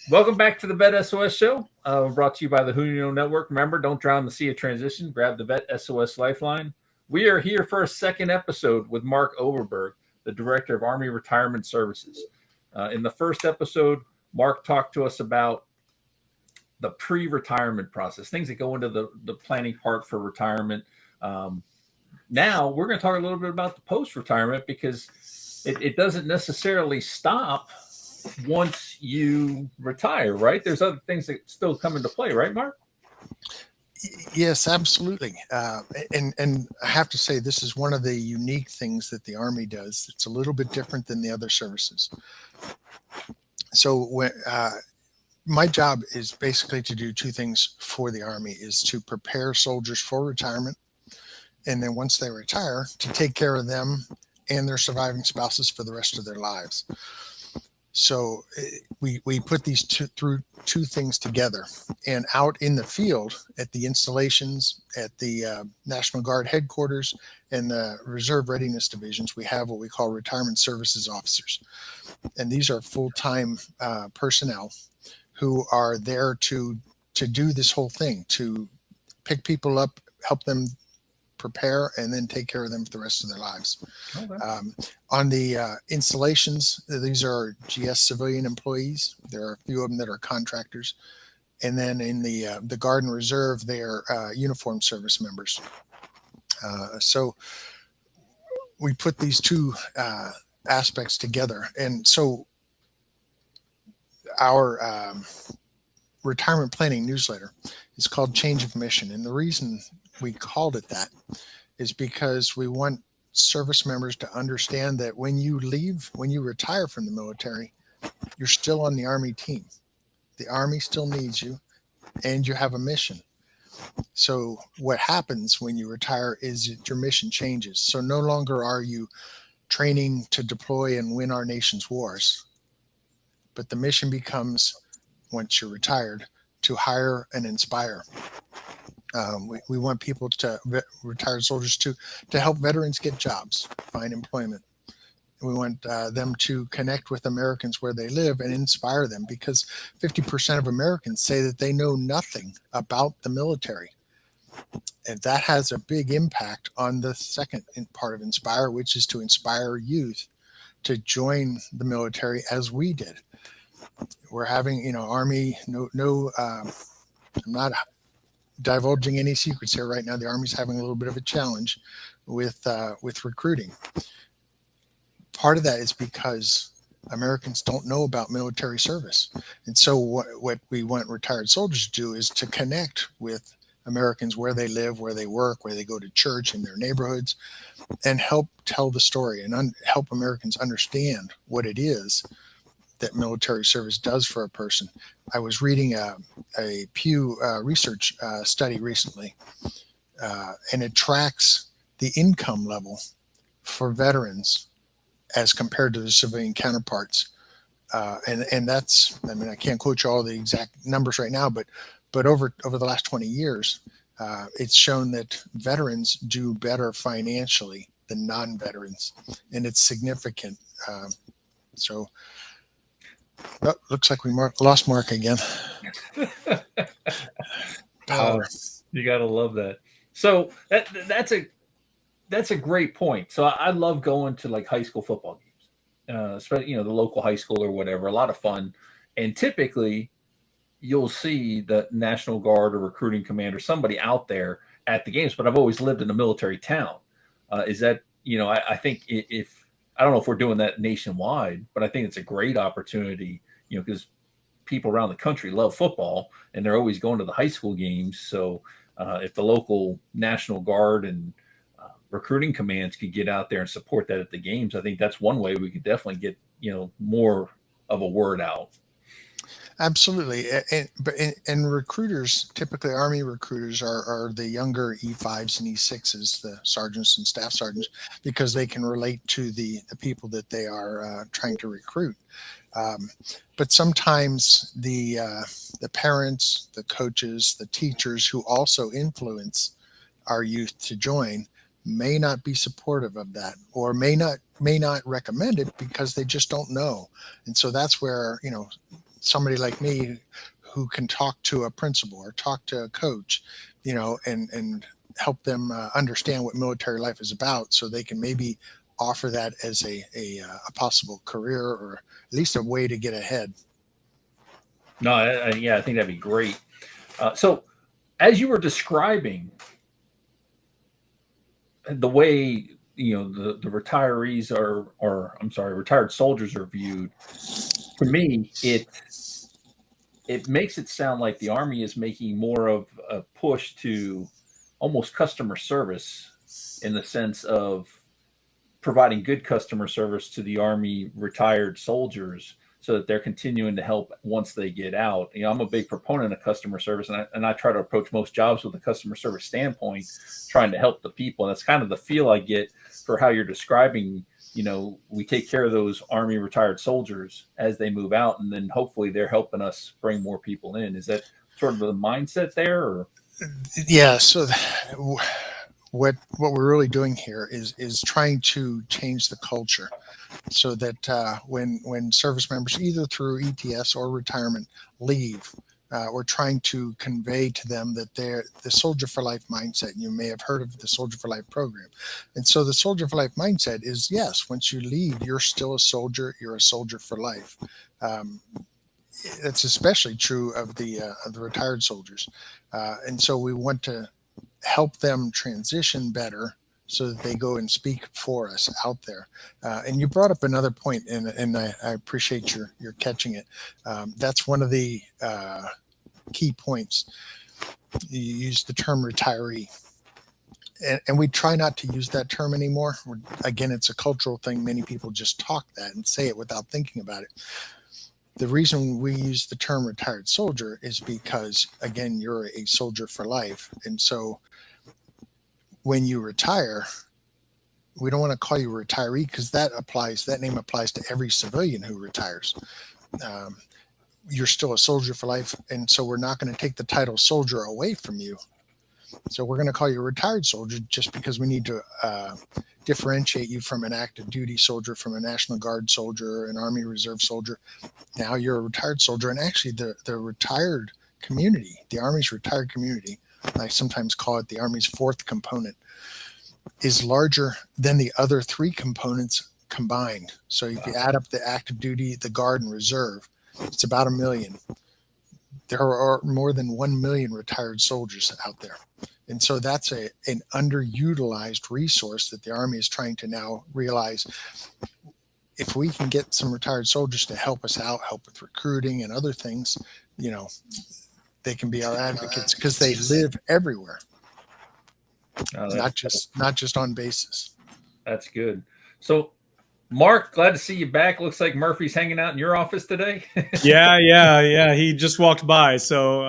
Welcome back to the Vet SOS show. Brought to you by the Who You Know Network. Remember, don't drown in the sea of transition. Grab the Vet SOS lifeline. We are here for a second episode with Mark Overberg, the Director of Army Retirement Services. In the first episode, Mark talked to us about the pre-retirement process, things that go into the planning part for retirement. Now, we're going to talk a little bit about the post-retirement because it doesn't necessarily stop once you retire, right? There's other things that still come into play, right, Mark? Yes, absolutely. And I have to say, this is one of the unique things that the Army does. It's a little bit different than the other services. So when my job is basically to do two things for the Army: is to prepare soldiers for retirement, and then once they retire, to take care of them and their surviving spouses for the rest of their lives. So we put these two things together, and out in the field at the installations, at the National Guard headquarters and the Reserve Readiness divisions, we have what we call retirement services officers. And these are full-time personnel who are there to do this whole thing, to pick people up, help them prepare, and then take care of them for the rest of their lives. Okay. On the installations, these are GS civilian employees. There are a few of them that are contractors. And then in the Guard and Reserve, they are uniformed service members. So we put these two aspects together. And so our retirement planning newsletter is called Change of Mission. And the reason we called it that is because we want service members to understand that when you retire from the military, you're still on the Army team. The Army still needs you, and you have a mission. So what happens when you retire is that your mission changes. So no longer are you training to deploy and win our nation's wars, but the mission becomes, once you're retired, to hire and inspire. We want people retired soldiers to help veterans get jobs, find employment. We want them to connect with Americans where they live and inspire them, because 50% of Americans say that they know nothing about the military. And that has a big impact on the second part of Inspire, which is to inspire youth to join the military as we did. We're having, Army, I'm not divulging any secrets here right now. The Army's having a little bit of a challenge with recruiting. Part of that is because Americans don't know about military service. And so what we want retired soldiers to do is to connect with Americans where they live, where they work, where they go to church, in their neighborhoods, and help tell the story and help Americans understand what it is that military service does for a person. I was reading a Pew research study recently, and it tracks the income level for veterans as compared to the civilian counterparts. And that's, I can't quote you all the exact numbers right now, but over the last 20 years, it's shown that veterans do better financially than non-veterans, and it's significant. Oh, looks like we lost Mark again. Power. You gotta love that. So that's a great point. So I love going to like high school football games, especially the local high school or whatever. A lot of fun, and typically you'll see the National Guard or recruiting commander, somebody out there at the games. But I've always lived in a military town. Is that I think if I don't know if we're doing that nationwide, but I think it's a great opportunity, because people around the country love football and they're always going to the high school games. So if the local National Guard and recruiting commands could get out there and support that at the games, I think that's one way we could definitely get, more of a word out. Absolutely. And recruiters, typically Army recruiters are the younger E5s and E6s, the sergeants and staff sergeants, because they can relate to the people that they are trying to recruit. But sometimes the parents, the coaches, the teachers who also influence our youth to join may not be supportive of that, or may not recommend it because they just don't know. And so that's where, somebody like me who can talk to a principal or talk to a coach, and help them understand what military life is about, so they can maybe offer that as a possible career, or at least a way to get ahead. No, yeah, I think that'd be great. So, as you were describing the way the retirees are, or I'm sorry, retired soldiers are viewed, to me, it makes it sound like the Army is making more of a push to almost customer service, in the sense of providing good customer service to the Army retired soldiers, so that they're continuing to help once they get out. I'm a big proponent of customer service, and I try to approach most jobs with a customer service standpoint, trying to help the people. And that's kind of the feel I get for how you're describing. We take care of those Army retired soldiers as they move out, and then hopefully they're helping us bring more people in. Is that sort of the mindset there? Or Yeah. So what we're really doing here is trying to change the culture, so that when service members, either through ETS or retirement, leave, we're trying to convey to them that they're the Soldier for Life mindset. You may have heard of the Soldier for Life program. And so the Soldier for Life mindset is, yes, once you leave, you're still a soldier. You're a soldier for life. Um, it's especially true of the retired soldiers. And so we want to help them transition better, so that they go and speak for us out there. And you brought up another point, and I appreciate your catching it. That's one of the key points. You use the term retiree. And we try not to use that term anymore. Again, it's a cultural thing. Many people just talk that and say it without thinking about it. The reason we use the term retired soldier is because, again, you're a soldier for life. And so when you retire, we don't want to call you a retiree, because that name applies to every civilian who retires. Um, you're still a soldier for life. And so we're not going to take the title soldier away from you. So we're going to call you a retired soldier, just because we need to differentiate you from an active duty soldier, from a National Guard soldier, an Army Reserve soldier. Now you're a retired soldier. And actually the retired community, the Army's retired community, I sometimes call it the Army's fourth component, is larger than the other three components combined. So if you add up the active duty, the Guard, and Reserve, it's about 1 million. There are more than 1 million retired soldiers out there. And so that's an underutilized resource that the Army is trying to now realize. If we can get some retired soldiers to help us out, help with recruiting and other things, they can be our advocates, because they live everywhere, not just on bases. That's good. So, Mark, glad to see you back. Looks like Murphy's hanging out in your office today. Yeah. He just walked by, so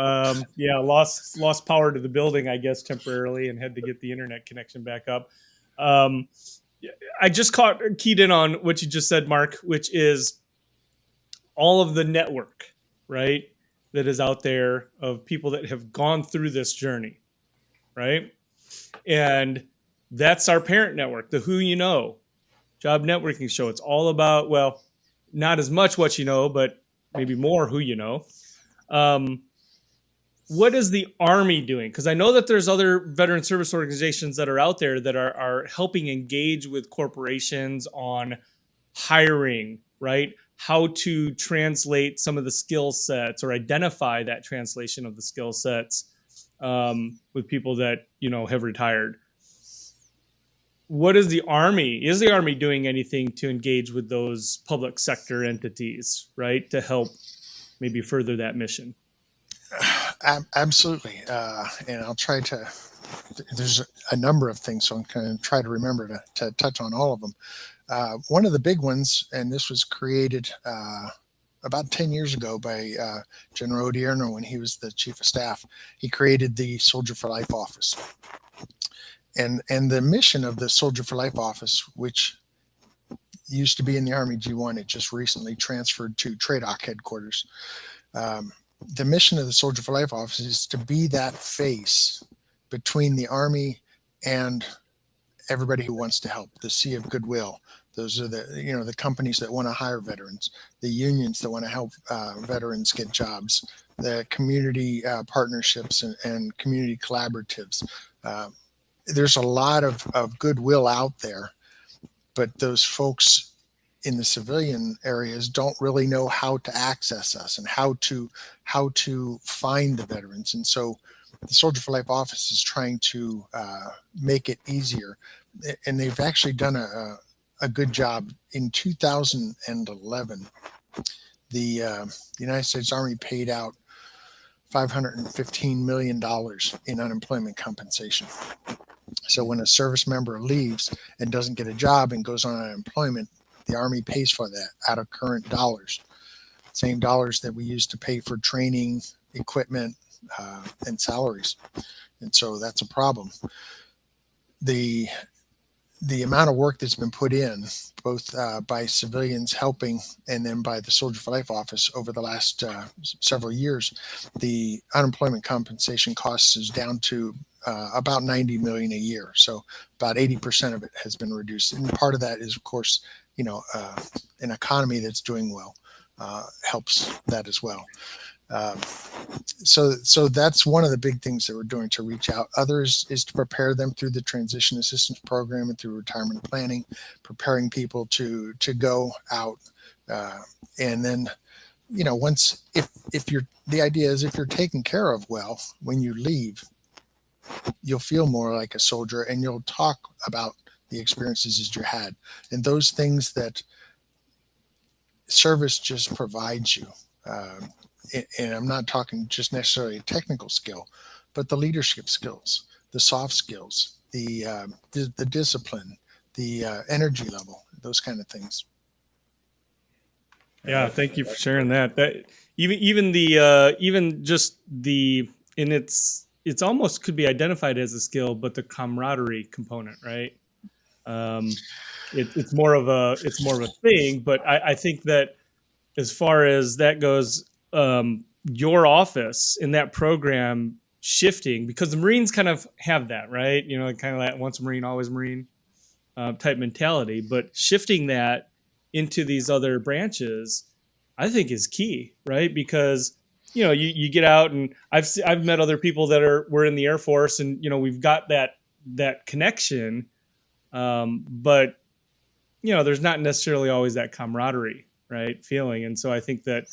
lost power to the building, I guess, temporarily, and had to get the internet connection back up. I just keyed in on what you just said, Mark, which is all of the network, right, that is out there of people that have gone through this journey, right? And that's our parent network, the Who You Know Job Networking Show. It's all about, well, not as much what you know, but maybe more who you know. What is the Army doing? Because I know that there's other veteran service organizations that are out there that are helping engage with corporations on hiring, right? How to translate some of the skill sets, or identify that translation of the skill sets with people that, have retired. What is the Army? Is the Army doing anything to engage with those public sector entities, right, to help maybe further that mission? Absolutely. And I'll try to, there's a number of things, so I'm going to try to remember to touch on all of them. One of the big ones, and this was created about 10 years ago by General Odierno when he was the chief of staff. He created the Soldier for Life office. And the mission of the Soldier for Life office, which used to be in the Army G1, it just recently transferred to TRADOC headquarters. The mission of the Soldier for Life office is to be that face between the Army and everybody who wants to help, the sea of goodwill, Those are the companies that want to hire veterans, the unions that want to help veterans get jobs, the community partnerships and community collaboratives. There's a lot of goodwill out there, but those folks in the civilian areas don't really know how to access us and how to find the veterans. And so the Soldier for Life office is trying to make it easier, and they've actually done a good job. In 2011, the United States Army paid out $515 million in unemployment compensation. So when a service member leaves and doesn't get a job and goes on unemployment, the Army pays for that out of current dollars, same dollars that we use to pay for training, equipment, and salaries. And so that's a problem. The amount of work that's been put in, both by civilians helping and then by the Soldier for Life office over the last several years, the unemployment compensation costs is down to about $90 million a year. So about 80% of it has been reduced. And part of that is, of course, an economy that's doing well helps that as well. So that's one of the big things that we're doing to reach out. Others is to prepare them through the transition assistance program and through retirement planning, preparing people to go out. And then, once, the idea is if you're taken care of well, when you leave, you'll feel more like a soldier and you'll talk about the experiences that you had and those things that service just provides you. And I'm not talking just necessarily a technical skill, but the leadership skills, the soft skills, the discipline, the energy level, those kind of things. Yeah, thank you for sharing that. That even just the, and it's almost could be identified as a skill, but the camaraderie component, right? It's more of a thing, but I think that as far as that goes, your office in that program shifting, because the Marines kind of have that, right? Kind of that once a Marine, always Marine type mentality, but shifting that into these other branches, I think is key, right? Because you get out, and I've met other people that were in the Air Force, and we've got that connection, but there's not necessarily always that camaraderie, right, feeling. And so I think that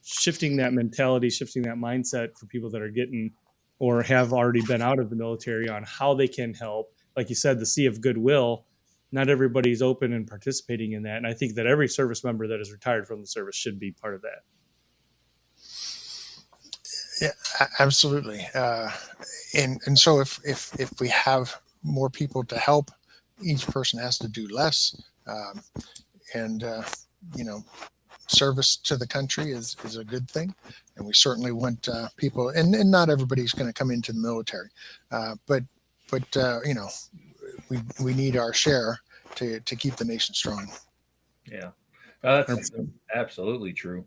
shifting that mentality, shifting that mindset for people that are getting or have already been out of the military on how they can help, like you said, the sea of goodwill. Not everybody's open and participating in that. And I think that every service member that is retired from the service should be part of that. Yeah, absolutely. And so if we have more people to help, each person has to do less. Service to the country is a good thing. And we certainly want people, and not everybody's going to come into the military, but we need our share to keep the nation strong. Yeah, that's absolutely true.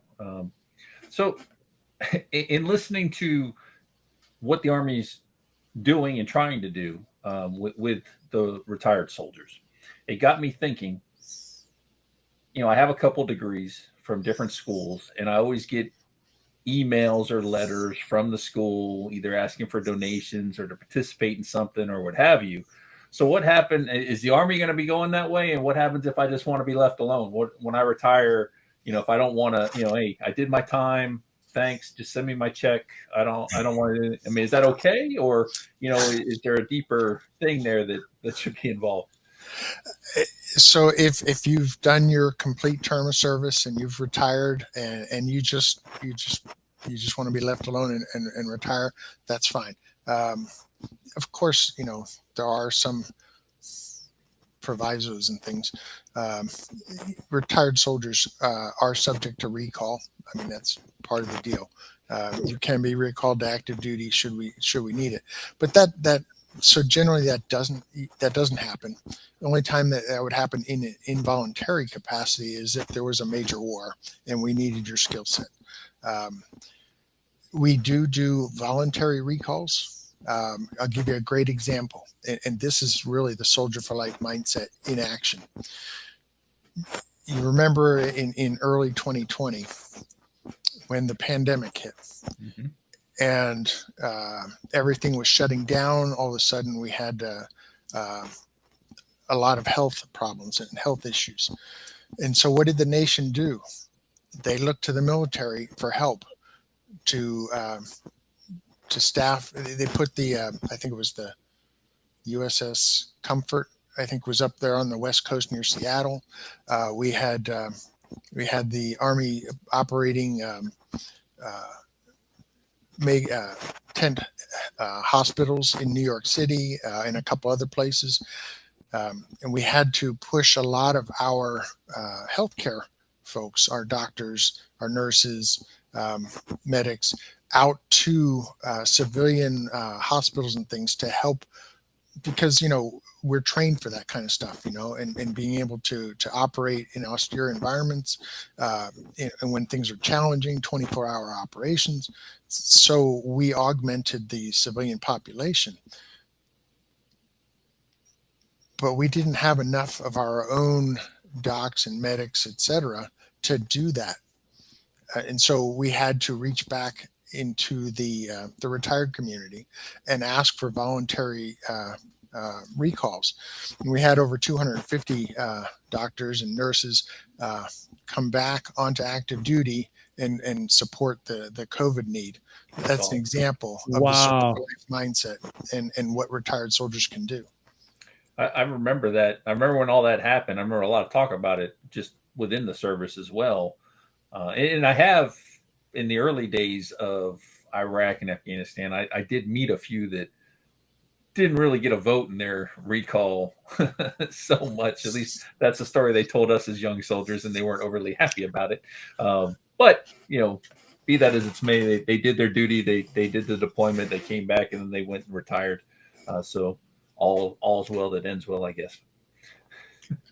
So, in listening to what the Army's doing and trying to do with the retired soldiers, it got me thinking. I have a couple degrees from different schools, and I always get emails or letters from the school either asking for donations or to participate in something or what have you. So what happened? Is the Army going to be going that way? And what happens if I just want to be left alone? When I retire, if I don't want to, hey, I did my time. Thanks. Just send me my check. I don't want to. I mean, is that okay? Or, is there a deeper thing there that should be involved? So if you've done your complete term of service and you've retired and you just want to be left alone and retire, that's fine. Of course, there are some provisos and things. Retired soldiers are subject to recall. I mean, that's part of the deal. You can be recalled to active duty should we need it, but so generally that doesn't happen. The only time that would happen in an involuntary capacity is if there was a major war and we needed your skill set. We do voluntary recalls. I'll give you a great example, and this is really the Soldier for Life mindset in action. you remember in early 2020 when the pandemic hit. Mm-hmm. And everything was shutting down. All of a sudden, we had a lot of health problems and health issues. And so, what did the nation do? They looked to the military for help to staff. They put the I think it was the USS Comfort. I think was up there on the west coast near Seattle. We had the Army operating uh, tent hospitals in New York City and a couple other places. And we had to push a lot of our healthcare folks, our doctors, our nurses, medics, out to civilian hospitals and things to help, because we're trained for that kind of stuff, and being able to operate in austere environments, and when things are challenging, 24-hour operations. So we augmented the civilian population, but we didn't have enough of our own docs and medics, etc., to do that. And so we had to reach back into the retired community and ask for voluntary recalls. And we had over 250 doctors and nurses come back onto active duty and support the COVID need. That's an example of the sort of mindset and what retired soldiers can do. I remember that. I remember when all that happened. I remember a lot of talk about it just within the service as well. And I have, in the early days of Iraq and Afghanistan, I did meet a few that didn't really get a vote in their recall so much. At least that's the story they told us as young soldiers, and they weren't overly happy about it. But be that as it's may, they did their duty. They did the deployment. They came back, and then they went and retired. So all's well that ends well, I guess.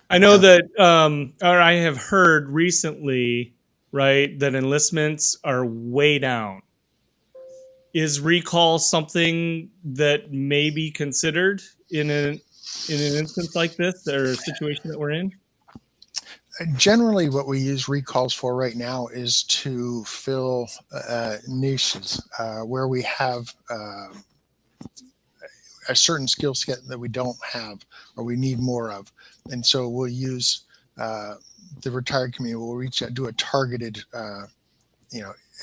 I know that, or I have heard recently, right, that enlistments are way down. Is recall something that may be considered in an instance like this, or a situation that we're in? Generally, what we use recalls for right now is to fill niches where we have a certain skill set that we don't have or we need more of. And so we'll use the retired community. We'll reach out, do a targeted,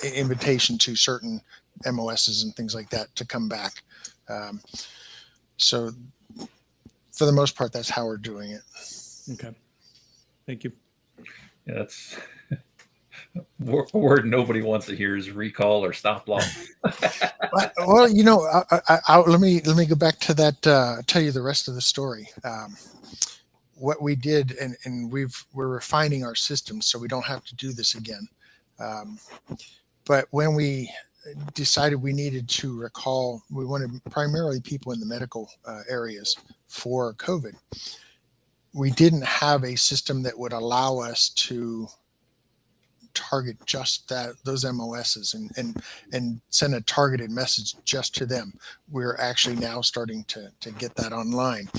invitation to certain MOSs and things like that to come back. So for the most part, that's how we're doing it. Okay. Thank you. Yeah, that's a word nobody wants to hear is recall or stop loss. Well, let me go back to that. Tell you the rest of the story. What we did, and we're refining our systems so we don't have to do this again. But when we decided we needed to recall, we wanted primarily people in the medical areas for COVID. We didn't have a system that would allow us to target just those MOSs and send a targeted message just to them. We're actually now starting to get that online.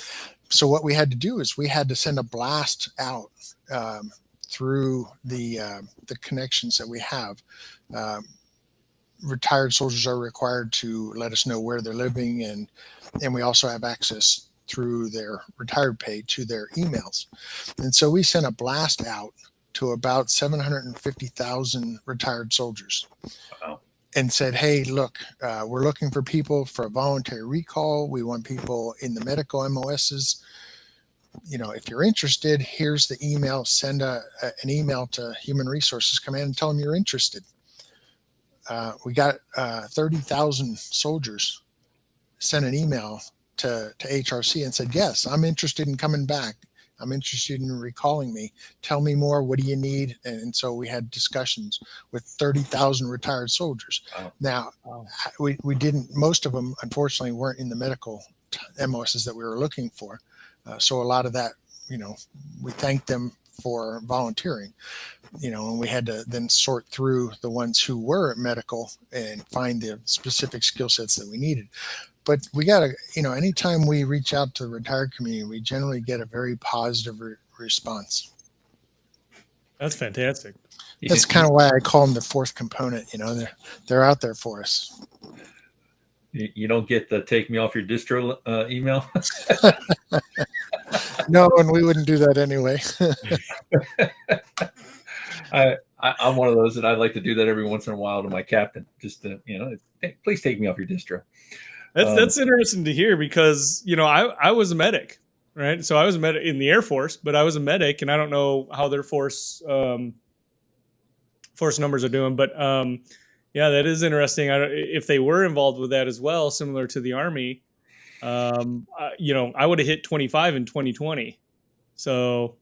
So what we had to do is we had to send a blast out through the connections that we have. Retired soldiers are required to let us know where they're living, and we also have access through their retired pay to their emails. And so we sent a blast out to about 750,000 retired soldiers. Wow. And said, hey, look, we're looking for people for a voluntary recall. We want people in the medical MOSs. If you're interested, here's the email. Send an email to Human Resources Command and tell them you're interested. We got 30,000 soldiers sent an email to HRC and said, yes, I'm interested in coming back. I'm interested in recalling me. Tell me more. What do you need? And so we had discussions with 30,000 retired soldiers. Wow. Now, we didn't, most of them, unfortunately, weren't in the medical MOSs that we were looking for. So a lot of that, we thanked them for volunteering, and we had to then sort through the ones who were medical and find the specific skill sets that we needed. But we got to, anytime we reach out to the retired community, we generally get a very positive response. That's fantastic. That's kind of why I call them the fourth component. You know, they're out there for us. You don't get the take me off your distro email. No, and we wouldn't do that anyway. I'm one of those that I like to do that every once in a while to my captain, just to, hey, please take me off your distro. That's interesting to hear because, I was a medic, right? So I was a medic in the Air Force, but I was a medic, and I don't know how their force numbers are doing, but yeah, that is interesting. If they were involved with that as well, similar to the Army, I would have hit 25 in 2020. So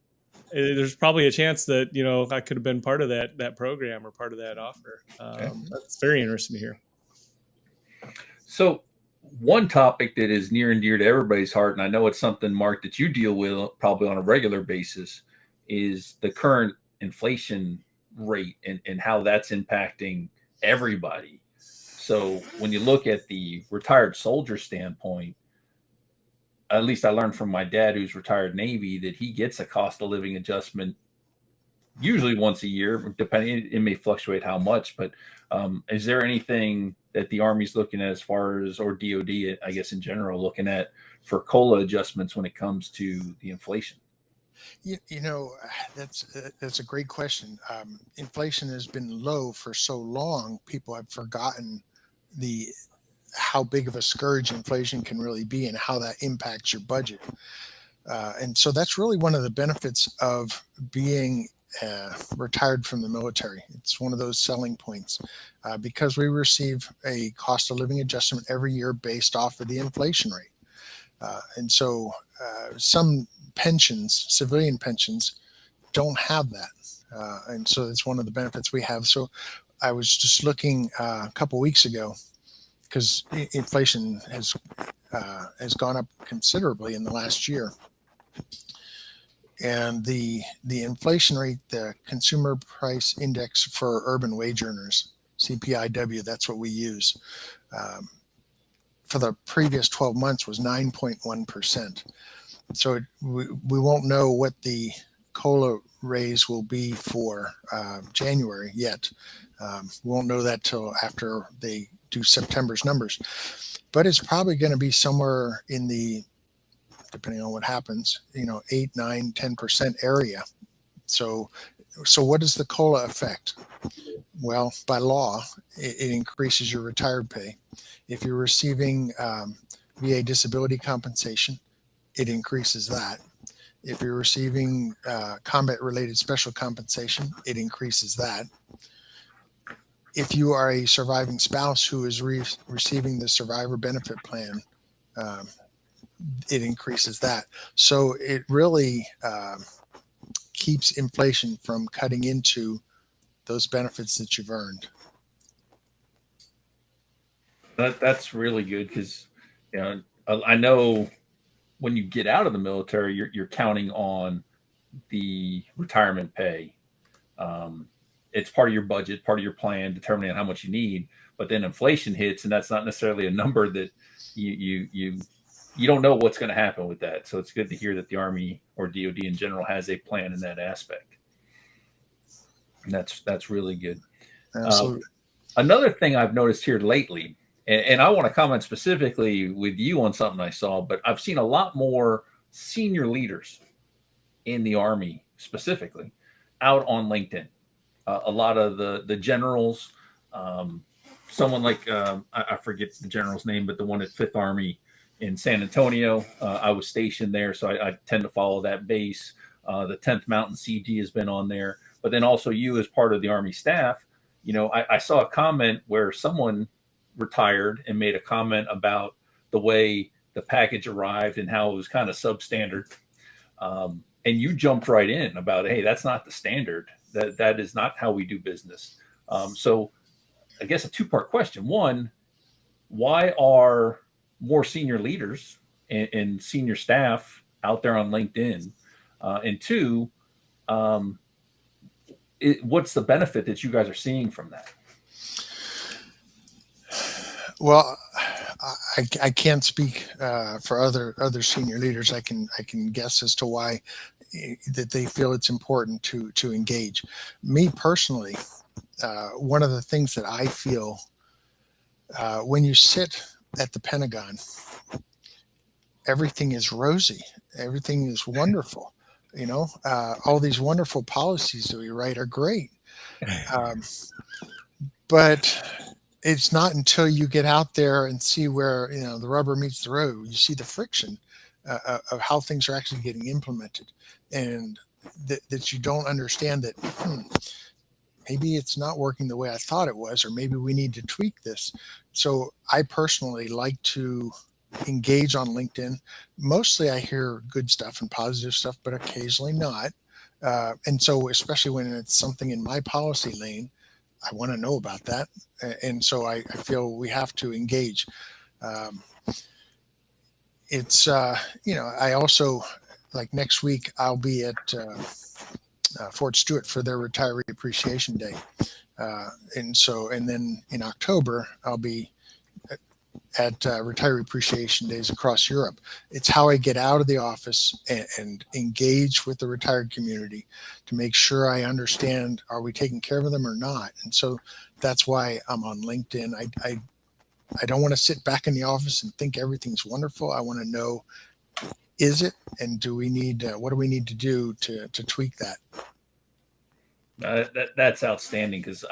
there's probably a chance that, I could have been part of that program or part of that offer. That's very interesting to hear. So one topic that is near and dear to everybody's heart, and I know it's something, Mark, that you deal with probably on a regular basis, is the current inflation rate and how that's impacting everybody. So when you look at the retired soldier standpoint, at least I learned from my dad, who's retired Navy, that he gets a cost of living adjustment usually once a year, depending, it may fluctuate how much, but is there anything that the Army's looking at as far as, or DOD, I guess in general, looking at for COLA adjustments when it comes to the inflation? That's a great question. Inflation has been low for so long, people have forgotten how big of a scourge inflation can really be and how that impacts your budget. And so that's really one of the benefits of being retired from the military. It's one of those selling points because we receive a cost of living adjustment every year based off of the inflation rate. And so some pensions, civilian pensions, don't have that. And so it's one of the benefits we have. So I was just looking a couple weeks ago, because inflation has gone up considerably in the last year. And the inflation rate, the Consumer Price Index for urban wage earners, CPIW, that's what we use, for the previous 12 months was 9.1%. So we won't know what the COLA raise will be for January yet. We won't know that till after they do September's numbers. But it's probably going to be somewhere in the, depending on what happens, 8, 9, 10% area. So what does the COLA affect? Well, by law, it increases your retired pay. If you're receiving VA disability compensation, it increases that. If you're receiving combat-related special compensation, it increases that. If you are a surviving spouse who is receiving the survivor benefit plan, it increases that. So it really keeps inflation from cutting into those benefits that you've earned. That's really good because, I know when you get out of the military, you're counting on the retirement pay. It's part of your budget, part of your plan, determining how much you need. But then inflation hits, and that's not necessarily a number that you don't know what's going to happen with that. So it's good to hear that the Army or DoD in general has a plan in that aspect. And that's really good. Absolutely. Another thing I've noticed here lately, and I want to comment specifically with you on something I saw, but I've seen a lot more senior leaders in the Army specifically out on LinkedIn. A lot of the generals, someone like, I forget the general's name, but the one at Fifth Army in San Antonio, I was stationed there, so I tend to follow that base. The 10th Mountain CG has been on there, but then also you as part of the Army staff. I saw a comment where someone retired and made a comment about the way the package arrived and how it was kind of substandard. And you jumped right in about, hey, that's not the standard. That is not how we do business. So I guess a two-part question. One, why are more senior leaders and senior staff out there on LinkedIn? And two, what's the benefit that you guys are seeing from that? Well, I can't speak for other senior leaders. I can guess as to why. that they feel it's important to engage. Me personally, one of the things that I feel when you sit at the Pentagon, everything is rosy, everything is wonderful. All these wonderful policies that we write are great, um, but it's not until you get out there and see where the rubber meets the road, you see the friction of how things are actually getting implemented, and that you don't understand that maybe it's not working the way I thought it was, or maybe we need to tweak this. So I personally like to engage on LinkedIn. Mostly I hear good stuff and positive stuff, but occasionally not. And so, especially when it's something in my policy lane, I want to know about that. And so I feel we have to engage. Um, I also, like next week, I'll be at Fort Stewart for their Retiree Appreciation Day. And then in October, I'll be at Retiree Appreciation Days across Europe. It's how I get out of the office and engage with the retired community to make sure I understand, are we taking care of them or not? And so that's why I'm on LinkedIn. I don't want to sit back in the office and think everything's wonderful. I want to know, is it, and do we need, what do we need to do to tweak that? That's outstanding, because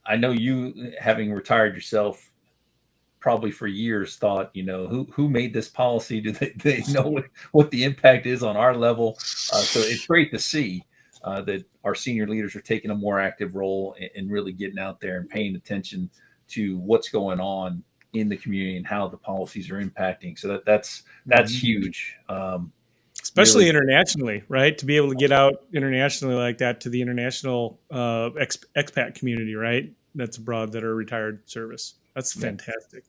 I know you, having retired yourself, probably for years thought, who made this policy? Do they know what the impact is on our level? So it's great to see that our senior leaders are taking a more active role and really getting out there and paying attention to what's going on in the community and how the policies are impacting. So that's huge. Especially really, internationally, right? To be able to get out internationally like that to the international expat community, right? That's abroad that are retired service. That's fantastic.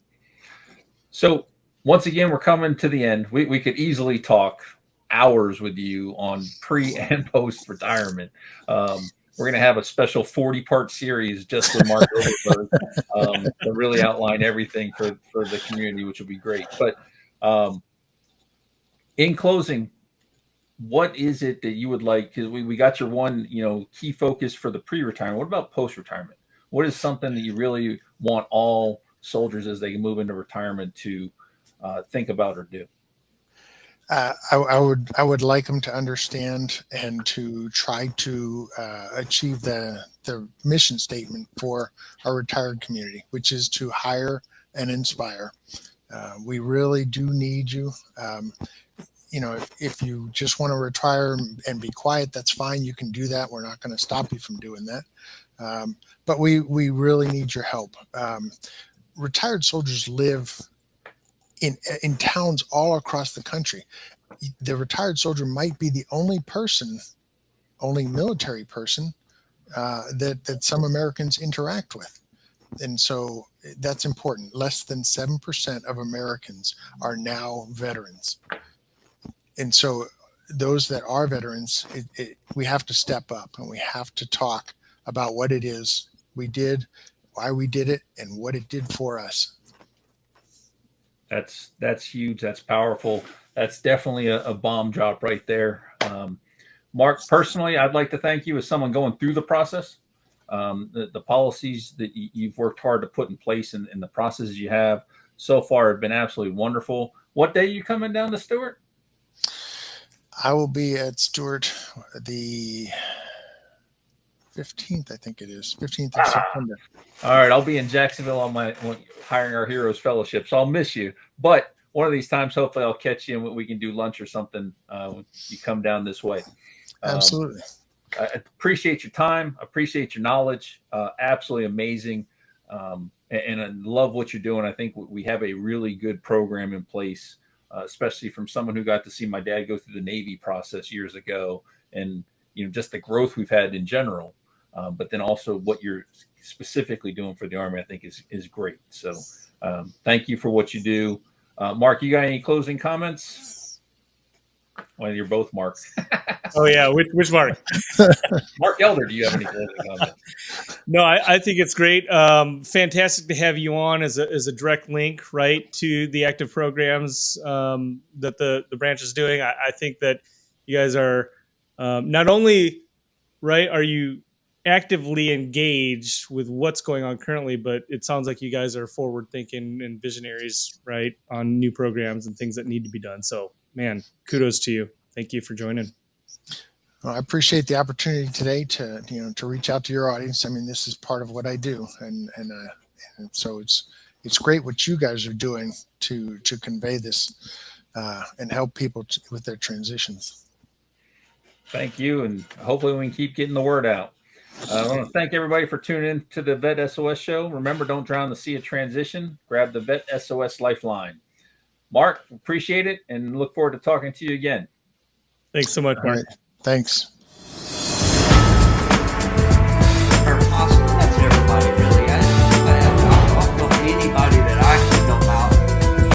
So once again, we're coming to the end. We could easily talk hours with you on pre and post retirement. We're going to have a special 40-part series just with Mark Overberg to really outline everything for the community, which will be great. But in closing, what is it that you would like? Because we got your one, key focus for the pre-retirement. What about post-retirement? What is something that you really want all soldiers as they move into retirement to think about or do? I would like them to understand and to try to achieve the mission statement for our retired community, which is to hire and inspire. We really do need you. If you just want to retire and be quiet, that's fine. You can do that. We're not going to stop you from doing that. But we really need your help. Retired soldiers live in towns all across the country. The retired soldier might be the only military person that some Americans interact with. And so that's important. Less than 7% of Americans are now veterans. And so those that are veterans, we have to step up and we have to talk about what it is we did, why we did it, and what it did for us. That's huge. That's powerful. That's definitely a bomb drop right there. Mark, personally, I'd like to thank you as someone going through the process. The policies that you've worked hard to put in place and the processes you have so far have been absolutely wonderful. What day are you coming down to Stewart? I will be at Stewart the 15th, I think it is, 15th of September. All right, I'll be in Jacksonville on my Hiring Our Heroes Fellowship, so I'll miss you. But one of these times, hopefully, I'll catch you and we can do lunch or something when you come down this way. Absolutely. I appreciate your time. Appreciate your knowledge. Absolutely amazing. And I love what you're doing. I think we have a really good program in place, especially from someone who got to see my dad go through the Navy process years ago, and just the growth we've had in general. But then also what you're specifically doing for the Army, I think is great. So thank you for what you do. Mark, you got any closing comments? Well, you're both Mark. Oh yeah, which Mark? Mark Elder, do you have any closing comments? No, I think it's great. Fantastic to have you on as a direct link, right, to the active programs that the branch is doing. I think that You guys are not only right, are you actively engaged with what's going on currently, but it sounds like you guys are forward thinking and visionaries, right, on new programs and things that need to be done. So, man, kudos to you. Thank you for joining. Well, I appreciate the opportunity today to reach out to your audience. I mean, this is part of what I do, and so it's great what you guys are doing to convey this and help people with their transitions. Thank you, and hopefully we can keep getting the word out. I want to thank everybody for tuning in to the Vet SOS show. Remember, don't drown in the sea of transition. Grab the Vet SOS lifeline. Mark, appreciate it, and look forward to talking to you again. Thanks so much, Mark. All right. Thanks.